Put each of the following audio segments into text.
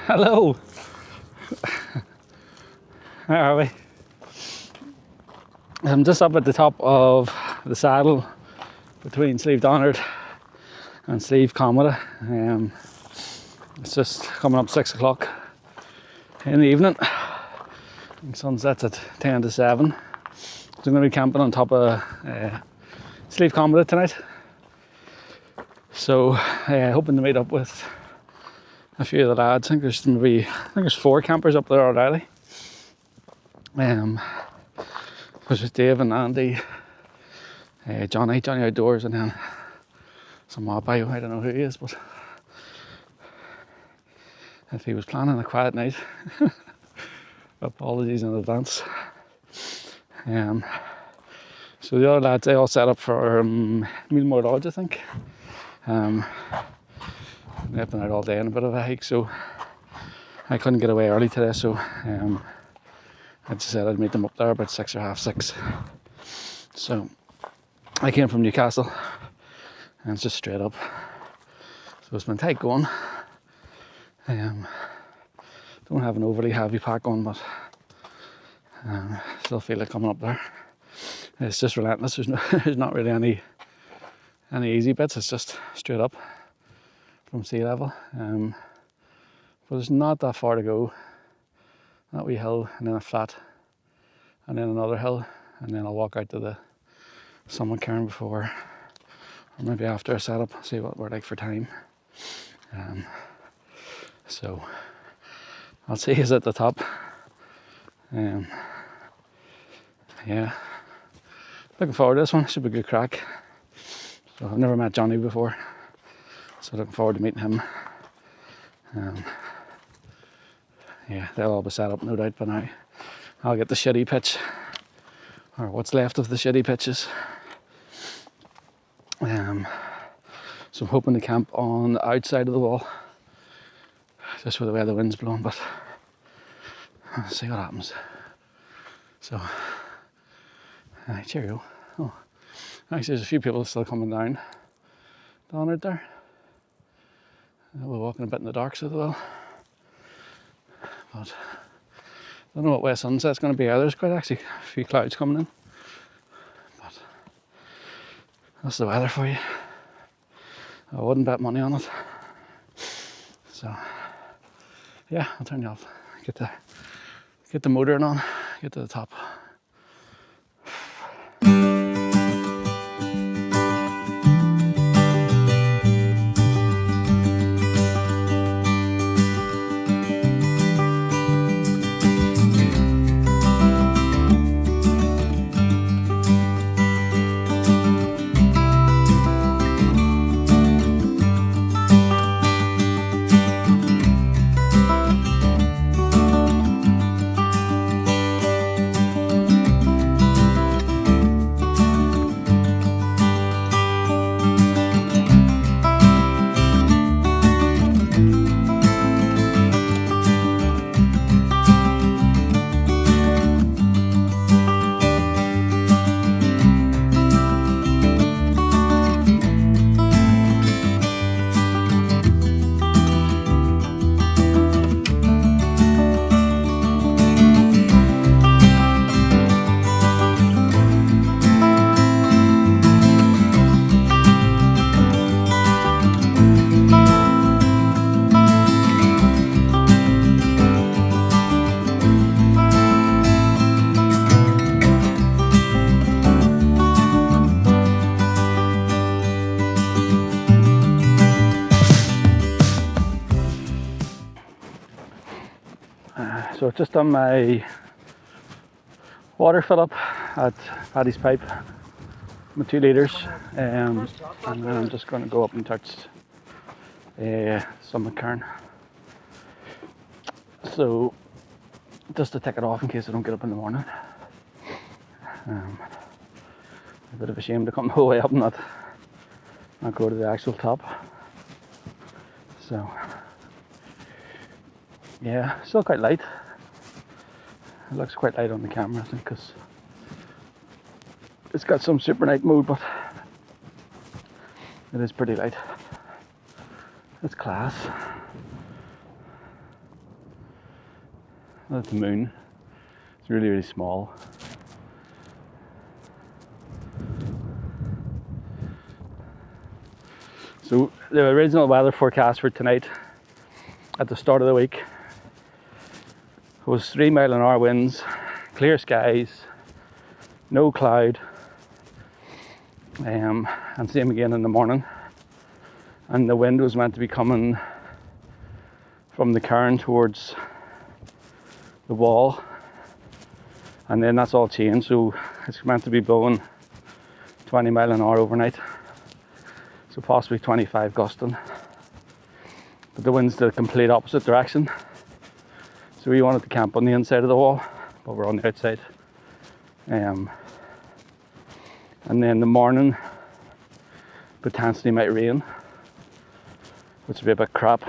Hello. Where are we? I'm just up at the top of the saddle between Slieve Commedagh and Slieve Commedagh. It's just coming up 6 o'clock in the evening. And sunset's at 10 to 7. So I'm going to be camping on top of Slieve Commedagh tonight. So hoping to meet up with a few of the lads. I think there's 4 campers up there already. There's Dave and Andy, Johnny Outdoors, and then some Mopeye. I don't know who he is, but if he was planning a quiet night, apologies in advance. So the other lads, they all set up for Mourne Lodge, I think. They've been out all day on a bit of a hike, so I couldn't get away early today, so I just said I'd meet them up there about 6 or half 6. So I came from Newcastle and it's just straight up, so it's been tight going. Don't have an overly heavy pack on, but still feel like coming up there. It's just relentless. There's not really any easy bits. It's just straight up from sea level, but it's not that far to go. That wee hill, and then a flat, and then another hill, and then I'll walk out to the summit cairn before, or maybe after I set up, see what we're like for time. So I'll see you at the top. Yeah, looking forward to this one. Should be a good crack. So I've never met Johnny before, so looking forward to meeting him. Yeah, they'll all be set up, no doubt, by now. I'll get the shitty pitch, or what's left of the shitty pitches. So I'm hoping to camp on the outside of the wall, just with the way the wind's blowing, but I'll see what happens. So, cheerio. Oh, actually, there's a few people still coming down out there. We're walking a bit in the dark so well. But I don't know what way sunset's going to be either. There's quite actually a few clouds coming in. But that's the weather for you. I wouldn't bet money on it. So yeah, I'll turn you off. Get the motoring on. Get to the top. So I've just done my water fill up at Paddy's Pipe, my 2 litres, and then I'm just going to go up and touch Summit Cairn. So just to take it off in case I don't get up in the morning. A bit of a shame to come the whole way up and not go to the actual top. So yeah, still quite light. It looks quite light on the camera, I think, because it's got some super night mode, but it is pretty light. It's class. That's the moon. It's really, really small. So the original weather forecast for tonight at the start of the week was 3 mile-an-hour winds, clear skies, no cloud, and same again in the morning. And the wind was meant to be coming from the cairn towards the wall, and then that's all changed, so it's meant to be blowing 20 mile-an-hour overnight, so possibly 25 gusting, but the wind's the complete opposite direction. So we wanted to camp on the inside of the wall, but we're on the outside. And then the morning potentially might rain, which would be a bit crap.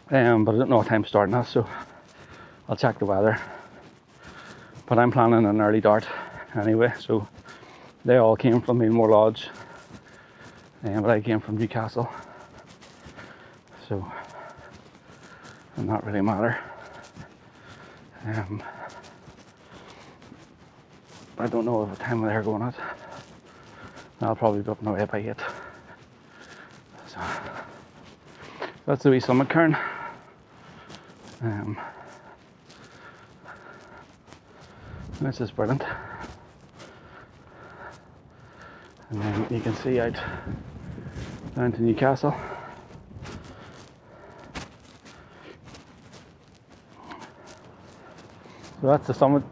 But I don't know what time it's starting at, so I'll check the weather. But I'm planning an early dart anyway, so they all came from Mourne Lodge, but I came from Newcastle, so it not really matter. I don't know what time they're going at. I'll probably be up my way by 8. So that's the wee Summit Cairn. This is brilliant. And then you can see out down to Newcastle. So that's the summit,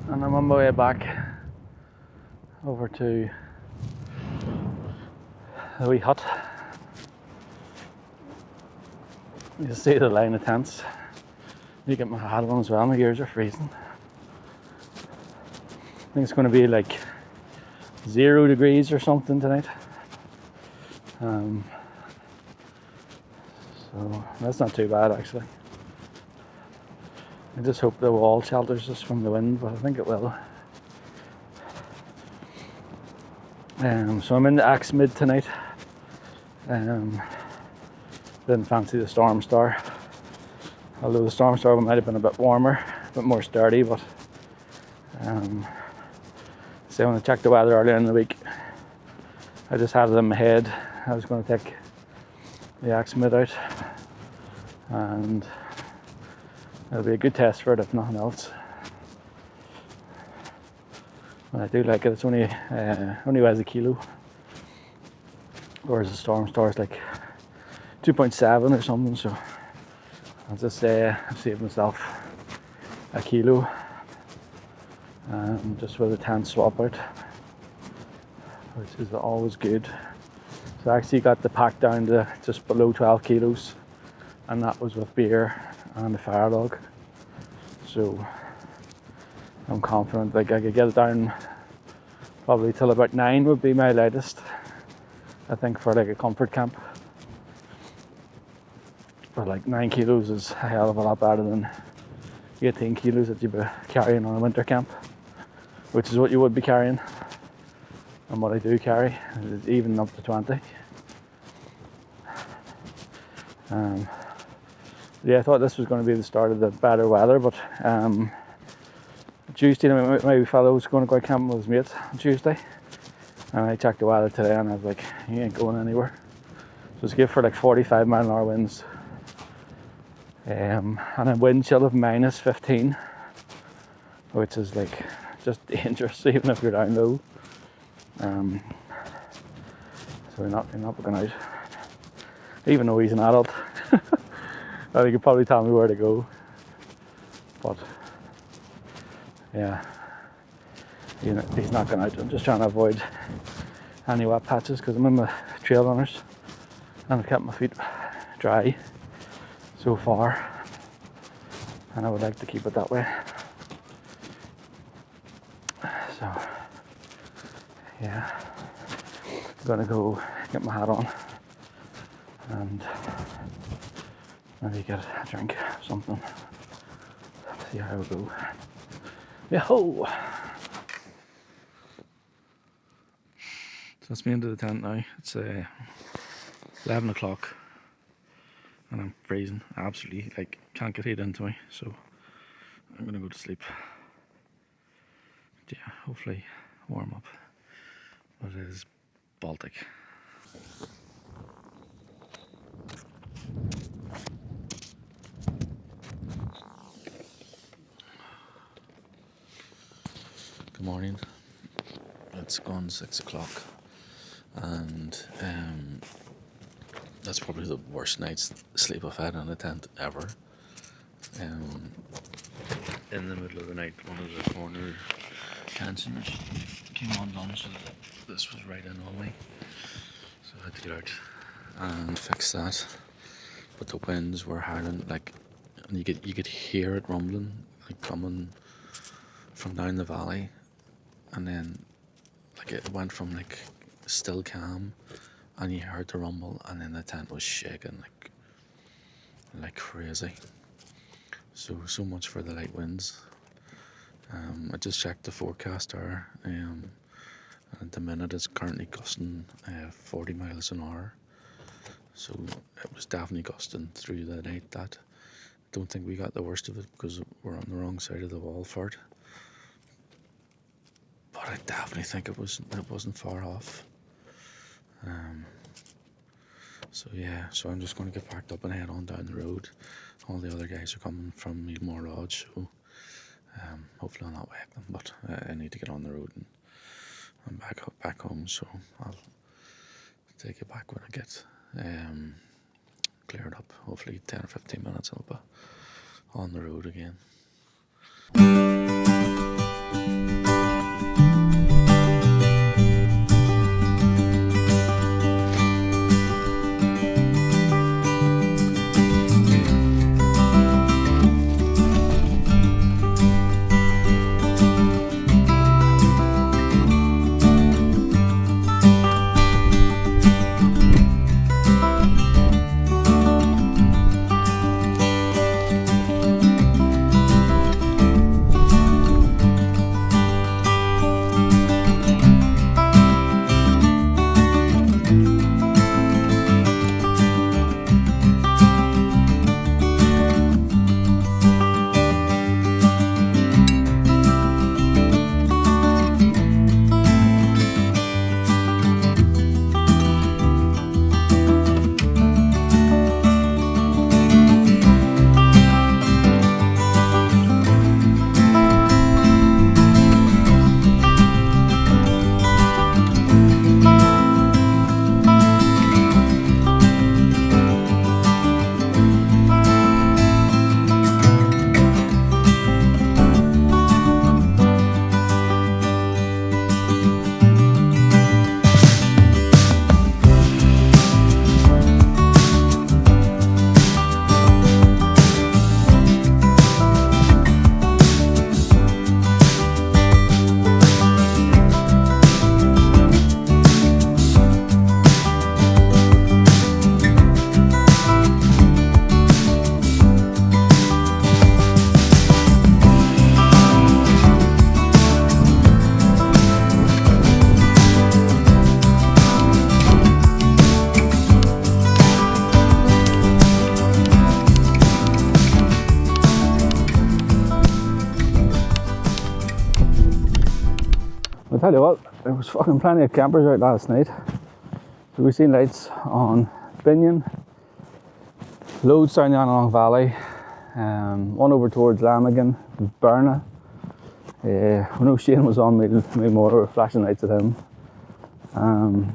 and I'm on my way back over to the wee hut. You can see the line of tents. You get my hat on as well, my ears are freezing. I think it's going to be like 0 degrees or something tonight. So that's not too bad actually. I just hope the wall shelters us from the wind, but I think it will. So I'm in the XMid tonight. Didn't fancy the Storm Star, although the Storm Star might have been a bit warmer, a bit more sturdy. But so when I checked the weather earlier in the week, I just had it in my head I was going to take the XMid out, and it'll be a good test for it if nothing else. But I do like it. It's only weighs a kilo, whereas the Storm Star is like 2.7 or something. So I'll just say I've saved myself a kilo, just with a tent swap out, which is always good. So I actually got the pack down to just below 12 kilos, and that was with beer and a fire log. So I'm confident like I could get it down probably till about 9 would be my lightest, I think, for like a comfort camp. But like 9 kilos is a hell of a lot better than 18 kilos that you'd be carrying on a winter camp, which is what you would be carrying, and what I do carry is even up to 20. Yeah, I thought this was going to be the start of the better weather, but Tuesday my fellow was going to go out camping with his mates on Tuesday, and I checked the weather today and I was like, he ain't going anywhere. So it's good for like 45 mile-an-hour winds, and a wind chill of -15, which is like just dangerous even if you're down low. So we're not going out, even though he's an adult. Well, he could probably tell me where to go, but yeah, you know, he's not going out. I'm just trying to avoid any wet patches because I'm in my trail runners and I've kept my feet dry so far, and I would like to keep it that way. So yeah, I'm gonna go get my hat on and maybe get a drink or something. See how it goes. Yo-ho! So that's me into the tent now. It's 11 o'clock and I'm freezing, absolutely, like can't get heat into me, so I'm gonna go to sleep. Yeah, hopefully warm up, but it is Baltic. Good morning. It's gone 6 o'clock, and that's probably the worst night's sleep I've had in a tent ever. In the middle of the night, one of the corner tensioners came undone, so this was right in on me. So I had to get out and fix that. But the winds were howling, like, and you could hear it rumbling, like coming from down the valley, and then like it went from like still calm, and you heard the rumble, and then the tent was shaking like crazy. So much for the light winds. I just checked the forecast there, and at the minute it's currently gusting 40 miles an hour. So it was definitely gusting through the night. That don't think we got the worst of it because we're on the wrong side of the wall for it. But I definitely think it wasn't far off. So yeah, so I'm just going to get packed up and head on down the road. All the other guys are coming from Meadmore Lodge, so hopefully I'll not wake them. But I need to get on the road and I'm back home, so I'll take it back when I get cleared up. Hopefully 10 or 15 minutes I'll be on the road again. I'll tell you what, there was fucking plenty of campers out last night. So we seen lights on Binion, loads down the Anilong Valley, one over towards Lamigan, Berna. I know Shane was on me more flashing lights at him. And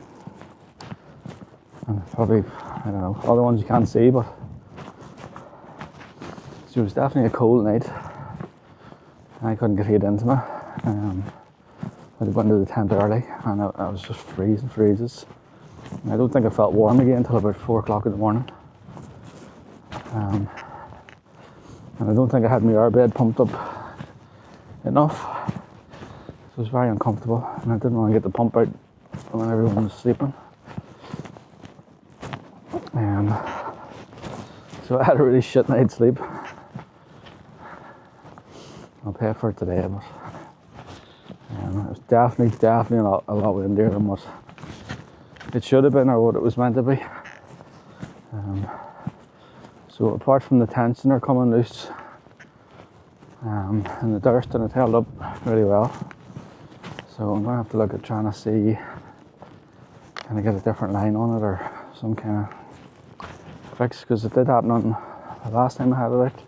probably, I don't know, other ones you can't see, but So it was definitely a cold night. I couldn't get heat into me. I went into the tent early and I was just freezing freezes. I don't think I felt warm again until about 4 o'clock in the morning. And I don't think I had my air bed pumped up enough. So it was very uncomfortable and I didn't want to get the pump out when everyone was sleeping. So I had a really shit night's sleep. I'll pay for it today, but it was definitely a lot windier than what it should have been or what it was meant to be. So apart from the tension are coming loose, and the Durston it held up really well. So I'm going to have to look at trying to see, can I get a different line on it or some kind of fix, because it did happen on the last time I had it out.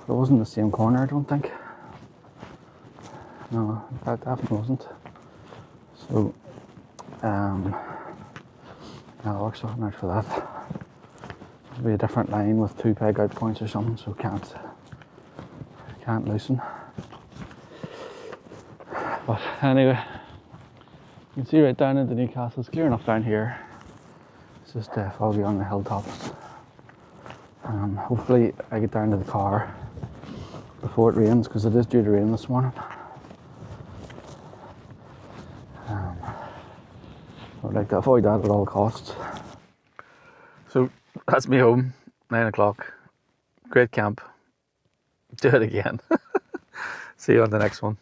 But it wasn't the same corner, I don't think. No, that definitely wasn't. So, I'll work something out for that. It'll be a different line with 2 peg out points or something, so can't loosen. But anyway, you can see right down into Newcastle. It's clear enough down here. It's just foggy on the hilltops. Hopefully I get down to the car before it rains, because it is due to rain this morning. I'd like to avoid that at all costs. So that's me home, 9 o'clock. Great camp. Do it again. See you on the next one.